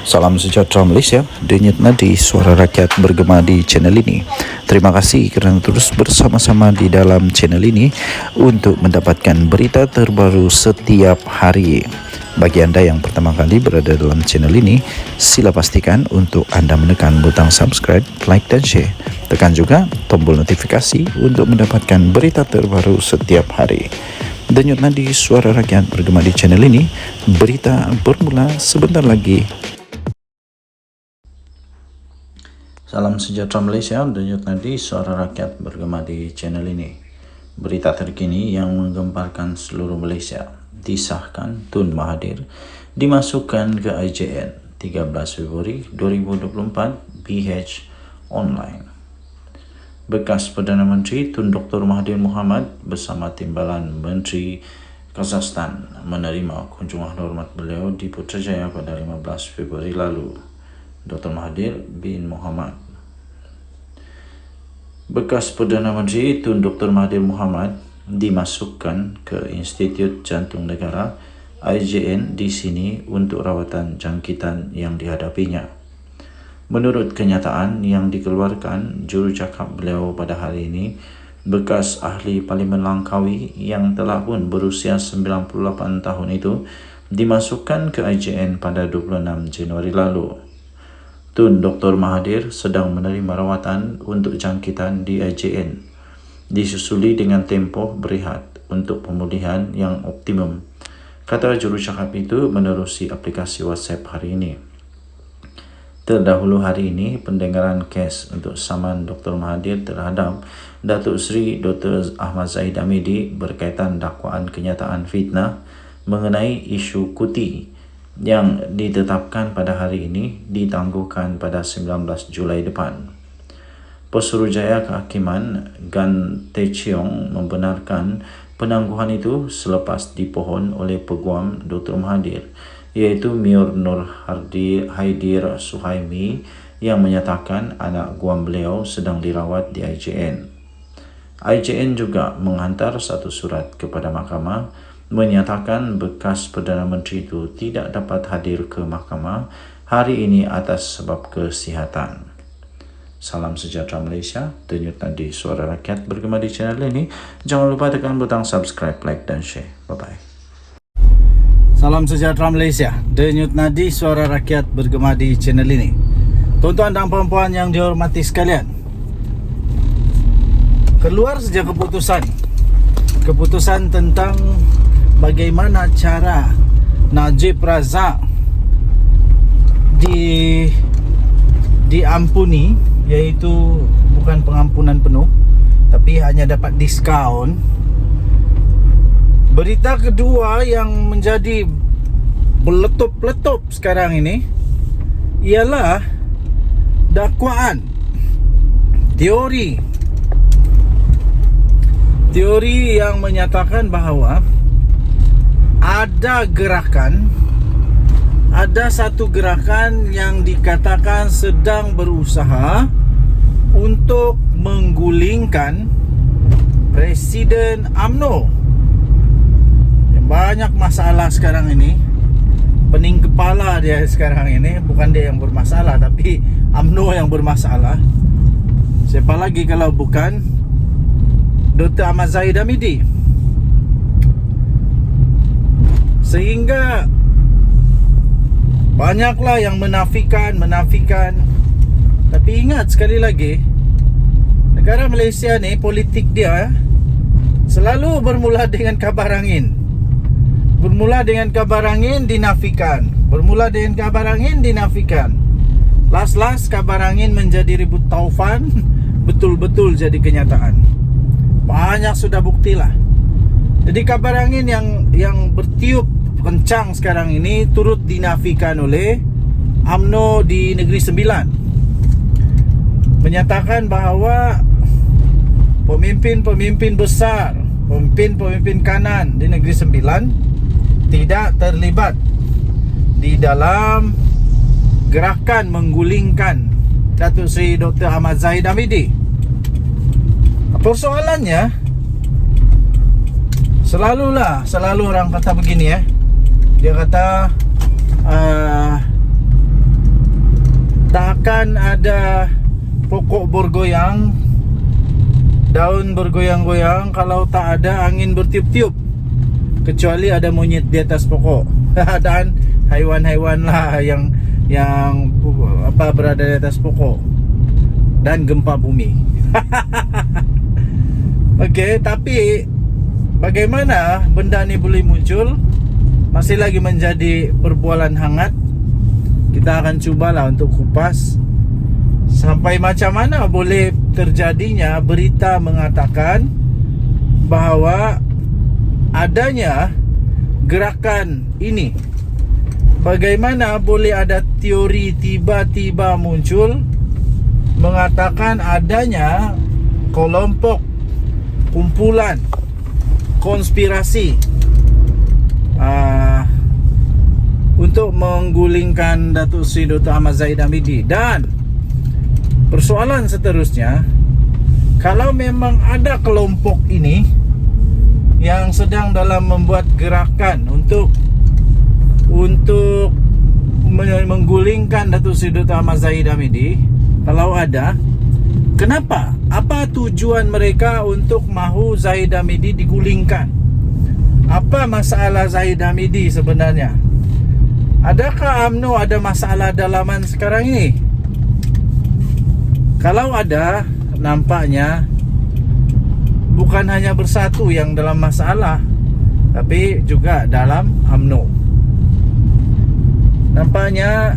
Salam sejahtera Malaysia, denyut nadi suara rakyat bergema di channel ini. Terima kasih kerana terus bersama-sama di dalam channel ini untuk mendapatkan berita terbaru setiap hari. Bagi anda yang pertama kali berada dalam channel ini, sila pastikan untuk anda menekan butang subscribe, like dan share. Tekan juga tombol notifikasi untuk mendapatkan berita terbaru setiap hari. Denyut nadi suara rakyat bergema di channel ini, berita bermula sebentar lagi. Salam sejahtera Malaysia, denyut nadi suara rakyat bergema di channel ini. Berita terkini yang menggemparkan seluruh Malaysia. Disahkan Tun Mahathir dimasukkan ke IJN 13 Februari 2024 BH online. Bekas Perdana Menteri Tun Dr. Mahathir Mohamad bersama Timbalan Menteri Kazakhstan menerima kunjungan hormat beliau di Putrajaya pada 15 Februari lalu. Dr. Mahathir bin Mohamad. Bekas Perdana Menteri Tun Dr. Mahathir Mohamad dimasukkan ke Institut Jantung Negara IJN di sini untuk rawatan jangkitan yang dihadapinya. Menurut kenyataan yang dikeluarkan jurucakap beliau pada hari ini, bekas ahli Parlimen Langkawi yang telah pun berusia 98 tahun itu dimasukkan ke IJN pada 26 Januari lalu. Tun Dr. Mahathir sedang menerima rawatan untuk jangkitan di IJN, disusuli dengan tempoh berehat untuk pemulihan yang optimum, kata jurucakap itu menerusi aplikasi WhatsApp hari ini. Terdahulu hari ini, pendengaran kes untuk saman Dr. Mahathir terhadap Datuk Seri Dr. Ahmad Zahid Hamidi berkaitan dakwaan kenyataan fitnah mengenai isu Kuti yang ditetapkan pada hari ini ditangguhkan pada 19 Julai depan. Pesuruhjaya Kehakiman Gan Techiong membenarkan penangguhan itu selepas dipohon oleh peguam Dr. Mahathir, iaitu Mayor Nur Haidir Suhaimi, yang menyatakan anak guam beliau sedang dirawat di IJN. IJN juga menghantar satu surat kepada mahkamah menyatakan bekas Perdana Menteri itu tidak dapat hadir ke mahkamah hari ini atas sebab kesihatan. Salam sejahtera Malaysia, denyut nadi suara rakyat bergema di channel ini. Jangan lupa tekan butang subscribe, like dan share. Bye-bye. Salam sejahtera Malaysia, denyut nadi suara rakyat bergema di channel ini. Tuan-tuan dan puan-puan yang dihormati sekalian, keluar saja keputusan tentang bagaimana cara Najib Razak diampuni, iaitu bukan pengampunan penuh tapi hanya dapat diskaun. Berita kedua yang menjadi meletup-letup sekarang ini ialah dakwaan teori yang menyatakan bahawa ada satu gerakan yang dikatakan sedang berusaha untuk menggulingkan Presiden UMNO. Banyak masalah sekarang ini. Pening kepala dia sekarang ini. Bukan dia yang bermasalah, tapi UMNO yang bermasalah. Siapa lagi kalau bukan Dr. Ahmad Zahid Hamidi. Sehingga banyaklah yang menafikan. Tapi ingat sekali lagi, negara Malaysia ni, politik dia selalu bermula dengan kabar angin. Dinafikan. Last kabar angin menjadi ribut taufan, betul-betul jadi kenyataan. Banyak sudah buktilah. Jadi kabar angin yang bertiup kencang sekarang ini turut dinafikan oleh UMNO di Negeri Sembilan. Menyatakan bahawa pemimpin besar, pemimpin kanan di Negeri Sembilan tidak terlibat di dalam gerakan menggulingkan Datuk Seri Dr. Ahmad Zahid Hamidi. Persoalannya, selalu orang kata begini, dia kata akan ada pokok bergoyang, daun bergoyang-goyang kalau tak ada angin bertiup-tiup, kecuali ada monyet di atas pokok dan haiwan-haiwan lah yang berada di atas pokok, dan gempa bumi. Okey, tapi bagaimana benda ni boleh muncul masih lagi menjadi perbualan hangat. Kita akan cubalah untuk kupas sampai macam mana boleh terjadinya berita mengatakan bahawa adanya gerakan ini. Bagaimana boleh ada teori tiba-tiba muncul mengatakan adanya kelompok, kumpulan konspirasi untuk menggulingkan Datuk Seri Dr. Ahmad Zahid Hamidi. Dan persoalan seterusnya, kalau memang ada kelompok ini yang sedang dalam membuat gerakan untuk menggulingkan Datuk Seri Dr. Ahmad Zahid Hamidi, kalau ada, kenapa? Apa tujuan mereka untuk mahu Zahid Hamidi digulingkan? Apa masalah Zahid Hamidi sebenarnya? Adakah UMNO ada masalah dalaman sekarang ini? Kalau ada, nampaknya bukan hanya bersatu yang dalam masalah, tapi juga dalam UMNO. Nampaknya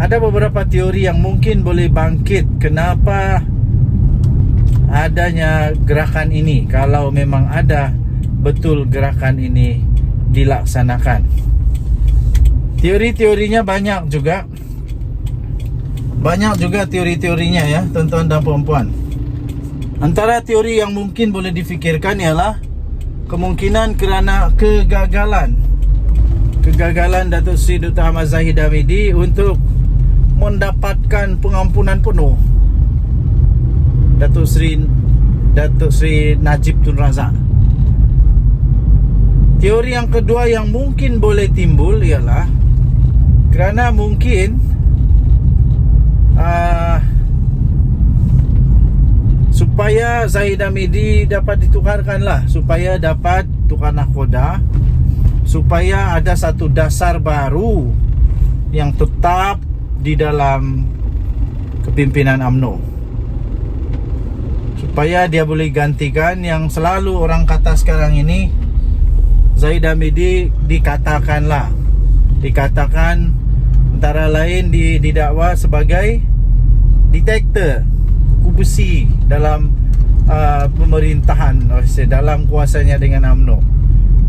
ada beberapa teori yang mungkin boleh bangkit kenapa adanya gerakan ini, kalau memang ada betul gerakan ini dilaksanakan. Teori-teorinya banyak juga. Banyak juga teori-teorinya ya, tuan-tuan dan puan-puan. Antara teori yang mungkin boleh difikirkan ialah kemungkinan kerana kegagalan Datuk Seri Dr. Ahmad Zahid Hamidi untuk mendapatkan pengampunan penuh Datuk Seri Najib Tun Razak. Teori yang kedua yang mungkin boleh timbul ialah kerana mungkin supaya Zahid Hamidi dapat ditukarkan lah, supaya dapat tukar nahkoda, supaya ada satu dasar baru yang tetap di dalam kepimpinan UMNO, supaya dia boleh gantikan yang selalu orang kata sekarang ini. Zahid Hamidi dikatakan antara lain didakwa sebagai detektor kubusi dalam pemerintahan, dalam kuasanya dengan UMNO.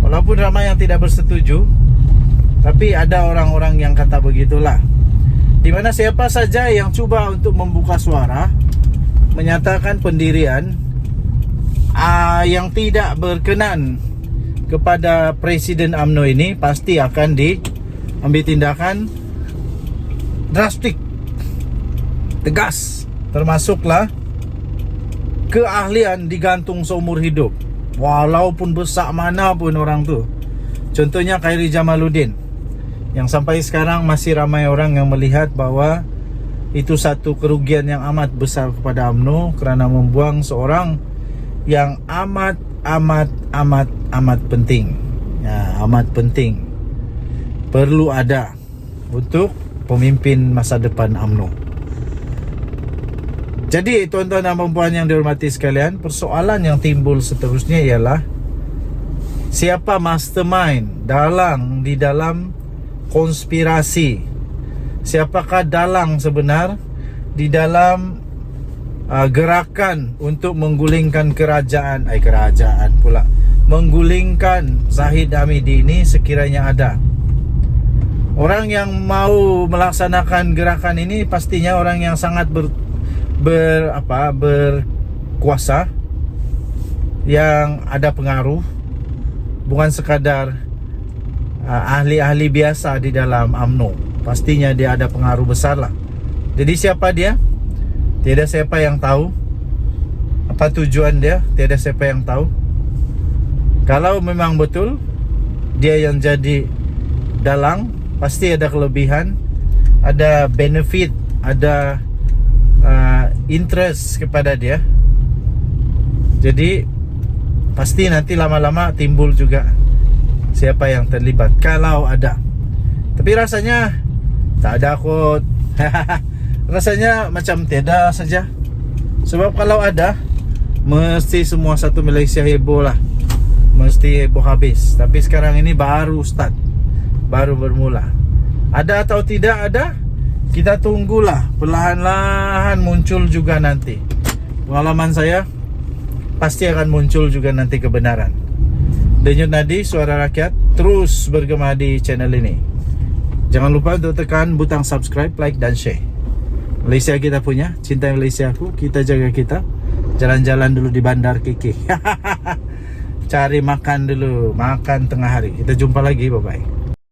Walaupun ramai yang tidak bersetuju, tapi ada orang-orang yang kata begitulah. Di mana siapa saja yang cuba untuk membuka suara, menyatakan pendirian yang tidak berkenan kepada Presiden UMNO ini, pasti akan diambil tindakan drastik, tegas. Termasuklah keahlian digantung seumur hidup, walaupun besar mana pun orang tu. Contohnya Khairi Jamaluddin, yang sampai sekarang masih ramai orang yang melihat bahawa itu satu kerugian yang amat besar kepada UMNO kerana membuang seorang yang amat penting. Amat penting. Perlu ada untuk pemimpin masa depan UMNO. Jadi tuan-tuan dan puan yang dihormati sekalian, persoalan yang timbul seterusnya ialah siapa mastermind di dalam konspirasi? Siapakah dalang sebenar di dalam gerakan untuk menggulingkan kerajaan pula, menggulingkan Zahid Hamidi ini sekiranya ada? Orang yang mau melaksanakan gerakan ini pastinya orang yang sangat berkuasa, yang ada pengaruh, bukan sekadar ahli-ahli biasa di dalam UMNO. Pastinya dia ada pengaruh besar lah. Jadi siapa dia? Tiada siapa yang tahu. Apa tujuan dia? Tiada siapa yang tahu. Kalau memang betul dia yang jadi dalang, pasti ada kelebihan ada benefit, ada interest kepada dia. Jadi pasti nanti lama-lama timbul juga siapa yang terlibat kalau ada. Tapi rasanya tak ada kot. Rasanya macam tiada saja. Sebab kalau ada, mesti semua satu Malaysia heboh lah. Mesti heboh habis. Tapi sekarang ini baru start, baru bermula. Ada atau tidak ada, kita tunggulah. Perlahan-lahan muncul juga nanti. Pengalaman saya, pasti akan muncul juga nanti kebenaran. Denyut Nadi Suara Rakyat terus bergema di channel ini. Jangan lupa untuk tekan butang subscribe, like dan share. Malaysia kita punya, cinta Malaysia aku, kita jaga kita. Jalan-jalan dulu di Bandar KK. Cari makan dulu, makan tengah hari. Kita jumpa lagi, bye-bye.